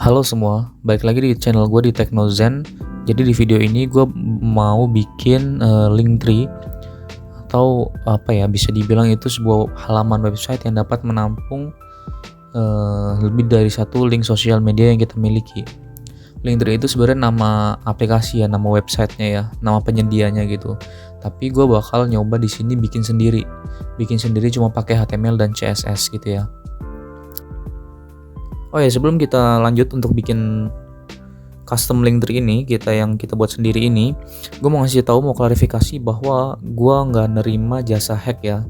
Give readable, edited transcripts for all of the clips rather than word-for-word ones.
Halo semua, balik lagi di channel gue di Teknozen. Jadi di video ini gue mau bikin Linktree atau apa ya, bisa dibilang itu sebuah halaman website yang dapat menampung lebih dari satu link sosial media yang kita miliki. Linktree itu sebenarnya nama aplikasi ya, nama websitenya ya, nama penyedianya gitu. Tapi gue bakal nyoba di sini bikin sendiri cuma pakai HTML dan CSS gitu ya. Oh ya, sebelum kita lanjut untuk bikin custom Linktree ini, yang kita buat sendiri ini, gue mau mau klarifikasi bahwa gue nggak nerima jasa hack ya.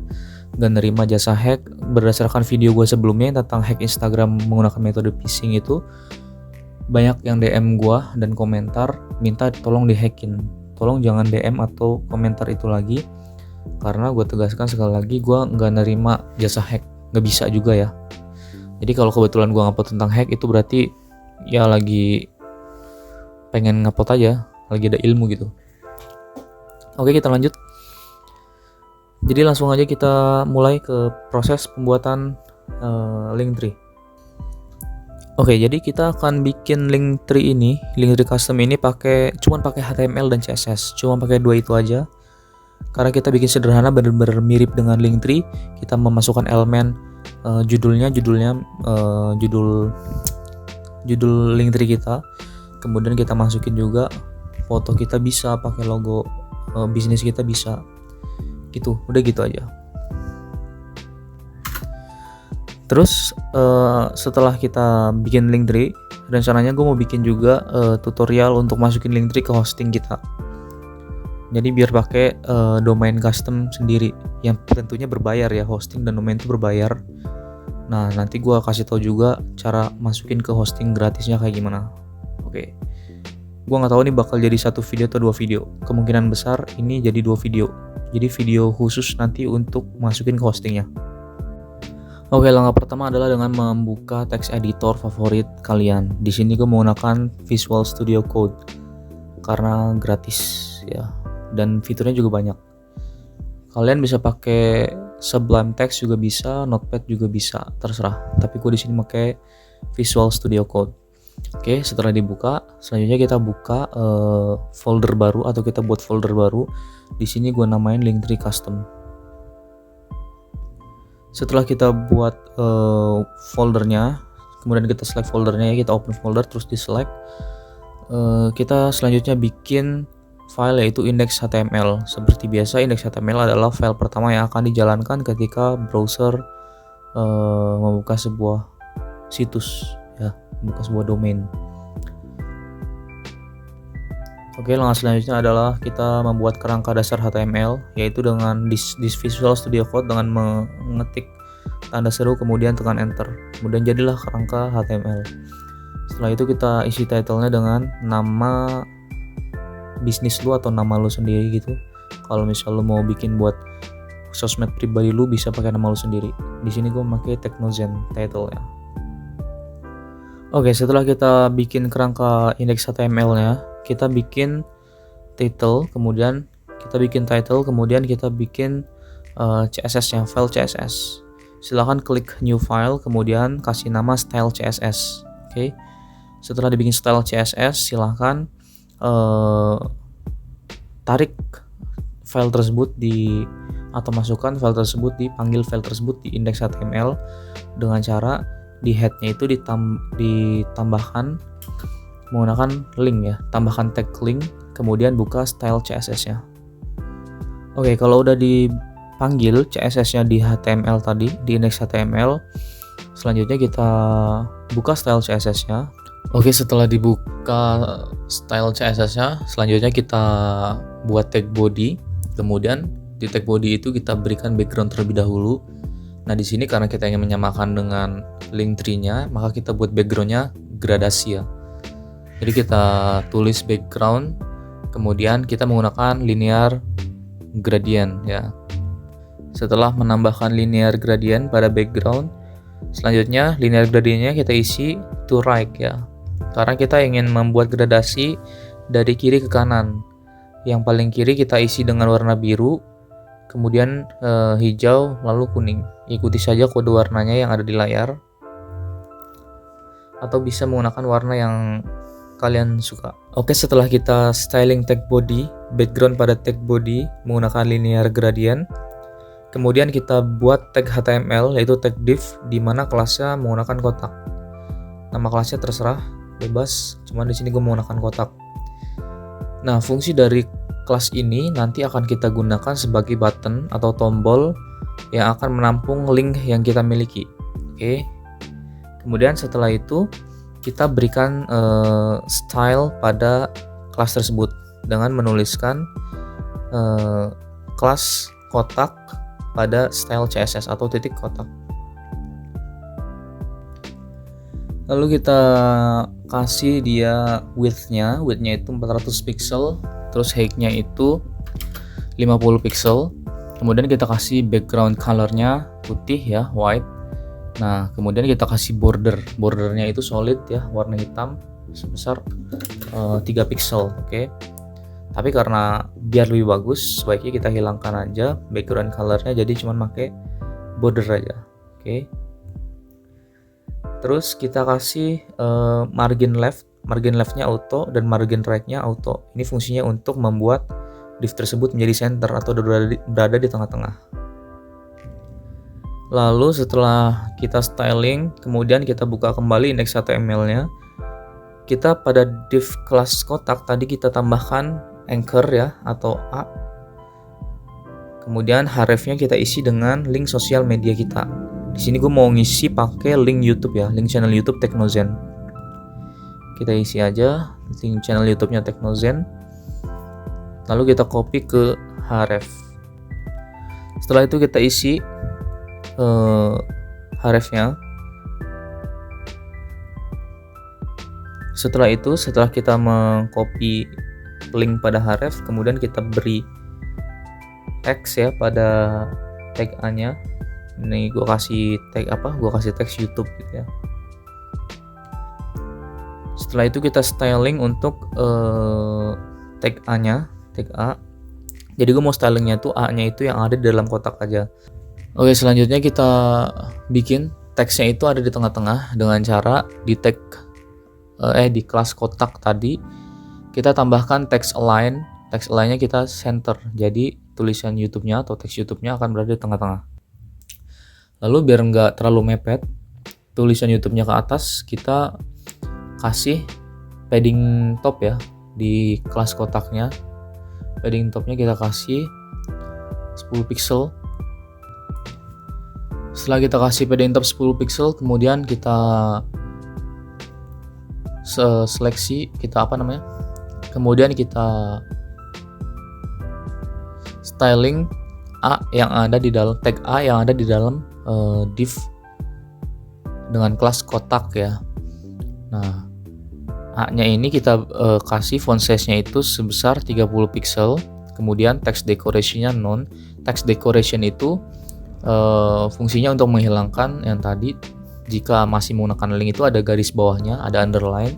Nggak nerima jasa hack berdasarkan video gue sebelumnya tentang hack Instagram menggunakan metode phishing itu. Banyak yang DM gue dan komentar minta tolong dihackin. Tolong jangan DM atau komentar itu lagi, karena gue tegaskan sekali lagi, gue nggak nerima jasa hack, nggak bisa juga ya. Jadi kalau kebetulan gue ngupload tentang hack, itu berarti ya lagi pengen ngupload aja, lagi ada ilmu gitu. Oke, kita lanjut. Jadi langsung aja kita mulai ke proses pembuatan Linktree. Oke, jadi kita akan bikin Linktree custom ini cuman pakai HTML dan CSS, cuma pakai dua itu aja. Karena kita bikin sederhana, benar-benar mirip dengan Linktree. Kita memasukkan elemen judul Linktree kita. Kemudian kita masukin juga foto kita, bisa pakai logo bisnis kita, bisa gitu. Udah gitu aja. Terus setelah kita bikin Linktree, rencananya gue mau bikin juga tutorial untuk masukin Linktree ke hosting kita. Jadi biar pakai domain custom sendiri yang tentunya berbayar ya, hosting dan domain itu berbayar. Nah, nanti gue kasih tahu juga cara masukin ke hosting gratisnya kayak gimana. Oke. Gue nggak tahu nih bakal jadi satu video atau dua video. Kemungkinan besar ini jadi dua video. Jadi video khusus nanti untuk masukin ke hostingnya. Oke, langkah pertama adalah dengan membuka text editor favorit kalian. Di sini gue menggunakan Visual Studio Code karena gratis ya, dan fiturnya juga banyak. Kalian bisa pakai Sublime Text juga bisa, Notepad juga bisa, terserah. Tapi gue di sini pakai Visual Studio Code. Oke, setelah dibuka, selanjutnya kita buka folder baru atau kita buat folder baru. Di sini gue namain Linktree Custom. Setelah kita buat foldernya, kemudian kita select foldernya ya, kita open folder terus di select. Kita selanjutnya bikin file yaitu index.html. Seperti biasa, index.html adalah file pertama yang akan dijalankan ketika browser membuka sebuah situs ya, membuka sebuah domain. Oke, langkah selanjutnya adalah kita membuat kerangka dasar HTML, yaitu dengan di Visual Studio Code dengan mengetik tanda seru kemudian tekan enter. Kemudian jadilah kerangka HTML. Setelah itu kita isi title-nya dengan nama bisnis lu atau nama lu sendiri gitu. Kalau misal lu mau bikin buat sosmed pribadi lu, bisa pakai nama lu sendiri. Di sini gue pakai Teknozen title ya. Oke, setelah kita bikin kerangka index HTML-nya, kita bikin title, kemudian kita bikin title, kemudian kita bikin CSS-nya, file CSS. Silahkan klik new file, kemudian kasih nama style CSS. Oke. Setelah dibikin style CSS, silahkan tarik file tersebut atau masukkan file tersebut, dipanggil file tersebut di index.html dengan cara di head-nya itu ditambahkan menggunakan link ya, tambahkan tag link, kemudian buka style CSS-nya. Oke, kalau udah dipanggil CSS-nya di HTML tadi, di index.html, selanjutnya kita buka style CSS-nya. Oke, setelah dibuka style CSS-nya, selanjutnya kita buat tag body. Kemudian di tag body itu kita berikan background terlebih dahulu. Nah, di sini karena kita ingin menyamakan dengan Linktree-nya, maka kita buat background-nya gradasi ya. Jadi kita tulis background, kemudian kita menggunakan linear gradient ya. Setelah menambahkan linear gradient pada background, selanjutnya linear gradientnya kita isi to right ya. Karena kita ingin membuat gradasi dari kiri ke kanan. Yang paling kiri kita isi dengan warna biru, kemudian hijau, lalu kuning. Ikuti saja kode warnanya yang ada di layar. atau bisa menggunakan warna yang kalian suka. Oke, setelah kita styling tag body, background pada tag body menggunakan linear gradient, kemudian kita buat tag HTML yaitu tag div di mana kelasnya menggunakan kotak. Nama kelasnya terserah, bebas, cuman di sini gue menggunakan kotak. Nah, fungsi dari kelas ini nanti akan kita gunakan sebagai button atau tombol yang akan menampung link yang kita miliki. Oke. Kemudian setelah itu kita berikan style pada kelas tersebut dengan menuliskan kelas kotak pada style CSS atau titik kotak. Lalu kita kasih dia width-nya itu 400 pixel, terus height-nya itu 50 pixel. Kemudian kita kasih background color-nya putih ya, white. Nah, kemudian kita kasih bordernya itu solid ya, warna hitam sebesar 3 pixel, oke. Tapi karena biar lebih bagus, sebaiknya kita hilangkan aja background color-nya, jadi cuma pakai border aja, oke. Terus kita kasih margin left-nya auto dan margin right-nya auto. Ini fungsinya untuk membuat div tersebut menjadi center atau berada di tengah-tengah. Lalu setelah kita styling, kemudian kita buka kembali indeks HTML-nya. Kita pada div kelas kotak tadi kita tambahkan anchor ya atau A. Kemudian href-nya kita isi dengan link sosial media kita. Di sini gue mau ngisi pakai link YouTube ya, link channel YouTube Teknozen. Kita isi aja link channel YouTube-nya Teknozen. Lalu kita copy ke href. Setelah itu kita isi href-nya. Setelah kita mengcopy link pada href, kemudian kita beri teks ya pada tag A-nya. Ini gue kasih tag apa? Gue kasih teks YouTube gitu ya. Setelah itu kita styling untuk tag A-nya, tag A. Jadi gue mau stylingnya tuh A-nya itu yang ada di dalam kotak aja. Oke, selanjutnya kita bikin teksnya itu ada di tengah-tengah dengan cara di tag di kelas kotak tadi kita tambahkan text align. Text align-nya kita center. Jadi tulisan YouTube-nya atau teks YouTube-nya akan berada di tengah-tengah. Lalu biar nggak terlalu mepet, tulisan YouTube-nya ke atas, kita kasih padding top ya di kelas kotaknya. Padding top-nya kita kasih 10 pixel. Setelah kita kasih padding top 10 pixel, kemudian kita seleksi, kemudian kita styling A yang ada di dalam tag A yang ada di dalam div dengan kelas kotak ya. Nah, A-nya ini kita kasih font size-nya itu sebesar 30 pixel. Kemudian text decoration-nya none. Text decoration itu fungsinya untuk menghilangkan yang tadi jika masih menggunakan link itu ada garis bawahnya, ada underline.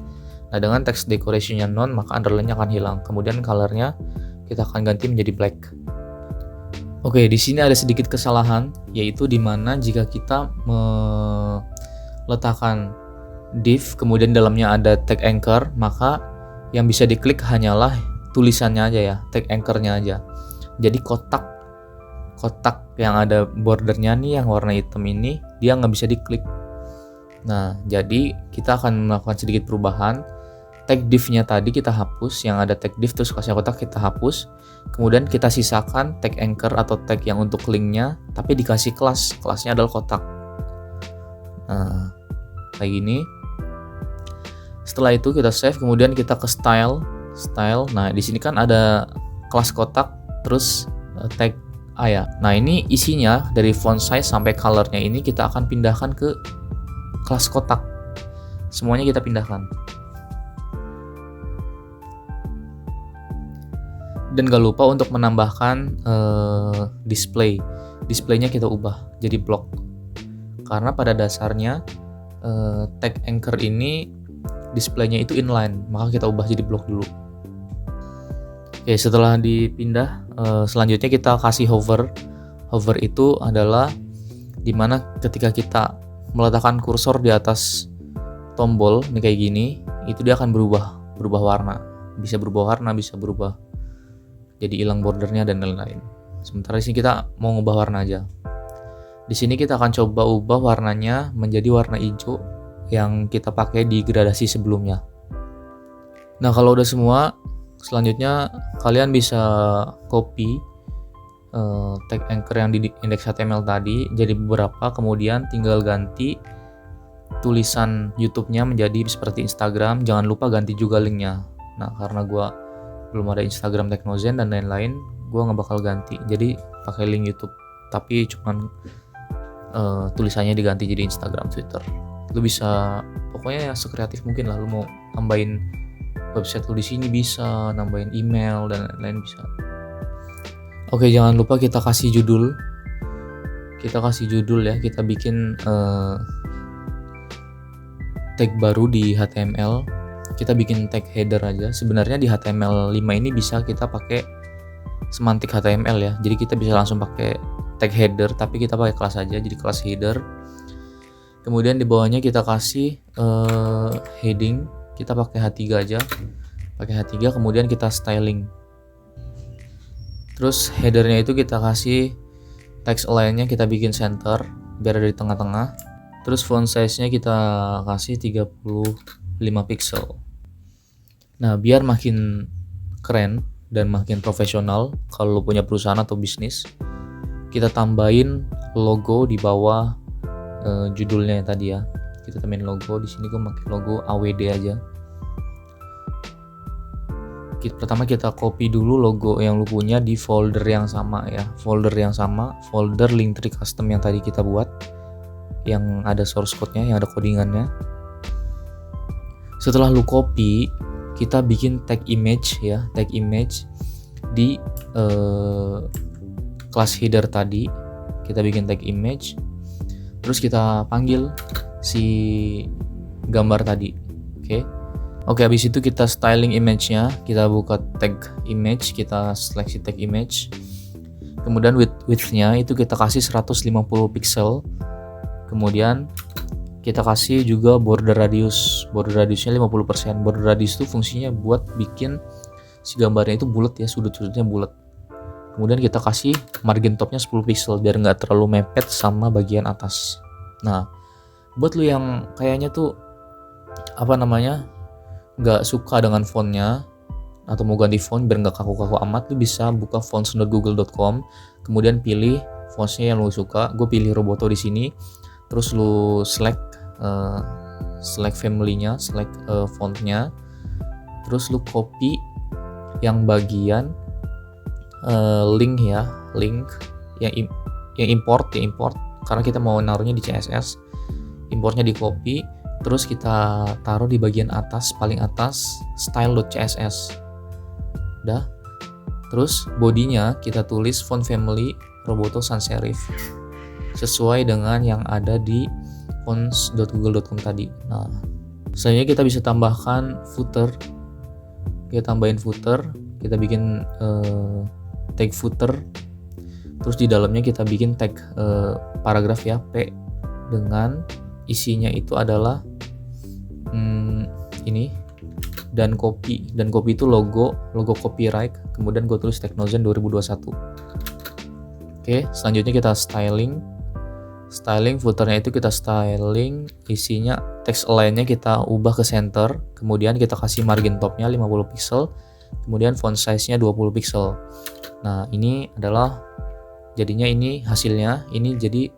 Nah, dengan text decoration-nya none, maka underline-nya akan hilang. Kemudian color-nya kita akan ganti menjadi black. Oke, di sini ada sedikit kesalahan, yaitu di mana jika kita meletakkan div kemudian dalamnya ada tag anchor, maka yang bisa diklik hanyalah tulisannya aja ya, tag anchor-nya aja. Jadi kotak yang ada bordernya nih yang warna hitam ini dia nggak bisa diklik. Nah, jadi kita akan melakukan sedikit perubahan. Tag div-nya tadi kita hapus, yang ada tag div terus kasih kotak kita hapus. Kemudian kita sisakan tag anchor atau tag yang untuk linknya, tapi dikasih kelasnya adalah kotak. Nah, kayak gini. Setelah itu kita save, kemudian kita ke style. Nah, di sini kan ada kelas kotak terus tag A ya. Nah, ini isinya dari font size sampai color-nya ini kita akan pindahkan ke kelas kotak. Semuanya kita pindahkan. Dan gak lupa untuk menambahkan displaynya kita ubah jadi block. Karena pada dasarnya tag anchor ini displaynya itu inline, maka kita ubah jadi block dulu. Oke, setelah dipindah, selanjutnya kita kasih hover. Hover itu adalah dimana ketika kita meletakkan kursor di atas tombol nih kayak gini, itu dia akan berubah warna. Bisa berubah warna, bisa berubah jadi hilang bordernya dan lain-lain. Sementara di sini kita mau ngubah warna aja. Di sini kita akan coba ubah warnanya menjadi warna hijau yang kita pakai di gradasi sebelumnya. Nah, kalau udah semua, selanjutnya kalian bisa copy tag anchor yang di index.html tadi jadi beberapa, kemudian tinggal ganti tulisan YouTube-nya menjadi seperti Instagram. Jangan lupa ganti juga linknya. Nah, karena gua belum ada Instagram Teknozen dan lain-lain, gua nggak bakal ganti. Jadi pakai link YouTube, tapi cuman tulisannya diganti jadi Instagram, Twitter. Lu bisa pokoknya ya sekreatif mungkin lah. Lu mau nambahin website lu di sini bisa, nambahin email dan lain-lain bisa. Oke, jangan lupa kita kasih judul. Kita kasih judul ya. Kita bikin tag baru di HTML. Kita bikin tag header aja. Sebenarnya di HTML5 ini bisa kita pakai semantik HTML ya. Jadi kita bisa langsung pakai tag header, tapi kita pakai kelas aja. Jadi kelas header. Kemudian di bawahnya kita kasih heading. Kita pakai H3 aja. Pakai H3, kemudian kita styling. Terus headernya itu kita kasih text align-nya kita bikin center biar ada di tengah-tengah. Terus font size-nya kita kasih 35 pixel. Nah, biar makin keren dan makin profesional kalau lo punya perusahaan atau bisnis, kita tambahin logo di bawah judulnya yang tadi ya. Kita tambahin logo. Di sini gue pakai logo AWD aja. Pertama kita copy dulu logo yang lu punya di folder yang sama ya. Folder Linktree custom yang tadi kita buat, yang ada source code-nya, yang ada codingannya. Setelah lu copy, kita bikin tag image ya, tag image di kelas header tadi. Kita bikin tag image, terus kita panggil si gambar tadi. Oke, habis itu kita styling image-nya, kita buka tag image, kita seleksi tag image. Kemudian width-nya itu kita kasih 150 pixel. Kemudian kita kasih juga border radiusnya 50%. Border radius itu fungsinya buat bikin si gambarnya itu bulat ya, sudut-sudutnya bulat. Kemudian kita kasih margin topnya 10 pixel biar nggak terlalu mepet sama bagian atas. Nah, buat lu yang kayaknya tuh nggak suka dengan fontnya atau mau ganti font biar nggak kaku-kaku amat, lu bisa buka fonts.google.com, kemudian pilih fontsnya yang lu suka. Gue pilih Roboto di sini, terus lu select family-nya, select fontnya, terus lu copy yang bagian link yang import karena kita mau naruhnya di CSS. Importnya di copy, terus kita taruh di bagian atas, paling atas, style.css. Udah. Terus bodinya kita tulis font family Roboto sans serif sesuai dengan yang ada di fonts.google.com tadi. Nah, selanjutnya kita bisa tambahkan footer. Kita tambahin footer, kita bikin tag footer. Terus di dalamnya kita bikin tag paragraf ya, P, dengan isinya itu adalah ini dan copy itu logo copyright, kemudian gue tulis Teknozen 2021. Oke, selanjutnya kita styling footernya itu kita styling, isinya text align-nya kita ubah ke center, kemudian kita kasih margin topnya 50 pixel, kemudian font size-nya 20 pixel. Nah, ini adalah jadinya, ini hasilnya, ini jadi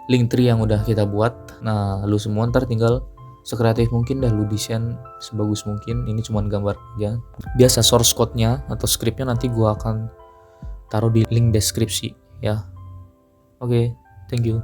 Linktree yang udah kita buat. Nah, lu semua ntar tinggal sekreatif mungkin dah lu desain sebagus mungkin. Ini cuma gambar aja. Biasa source code-nya atau script-nya nanti gua akan taruh di link deskripsi ya. Oke, thank you.